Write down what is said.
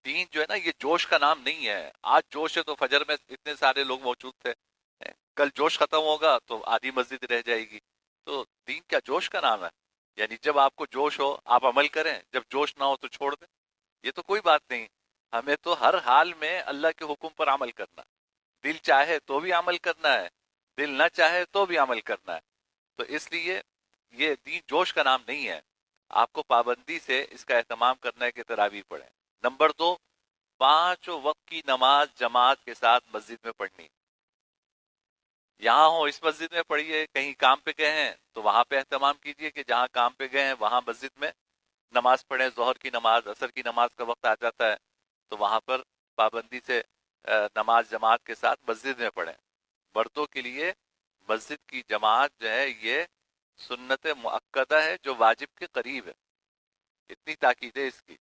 دین جو ہے نا یہ جوش کا نام نہیں ہے. آج جوش ہے تو فجر میں اتنے سارے لوگ موجود تھے، کل جوش ختم ہوگا تو آدھی مسجد رہ جائے گی. تو دین کیا جوش کا نام ہے؟ یعنی جب آپ کو جوش ہو آپ عمل کریں، جب جوش نہ ہو تو چھوڑ دیں. یہ تو کوئی بات نہیں. ہمیں تو ہر حال میں اللہ کے حکم پر عمل کرنا، دل چاہے تو بھی عمل کرنا ہے، دل نہ چاہے تو بھی عمل کرنا ہے. تو اس لیے یہ دین جوش کا نام نہیں ہے. آپ کو پابندی سے اس کا اہتمام کرنا ہے کہ تراویح پڑھیں. نمبر دو، 5 وقت کی نماز جماعت کے ساتھ مسجد میں پڑھنی. یہاں ہو اس مسجد میں پڑھیے، کہیں کام پہ گئے ہیں تو وہاں پہ اہتمام کیجئے کہ جہاں کام پہ گئے ہیں وہاں مسجد میں نماز پڑھیں. ظہر کی نماز، عصر کی نماز کا وقت آ جاتا ہے تو وہاں پر پابندی سے نماز جماعت کے ساتھ مسجد میں پڑھیں. مردوں کے لیے مسجد کی جماعت جو ہے یہ سنت مؤکدہ ہے جو واجب کے قریب ہے. اتنی تاکید ہے اس کی.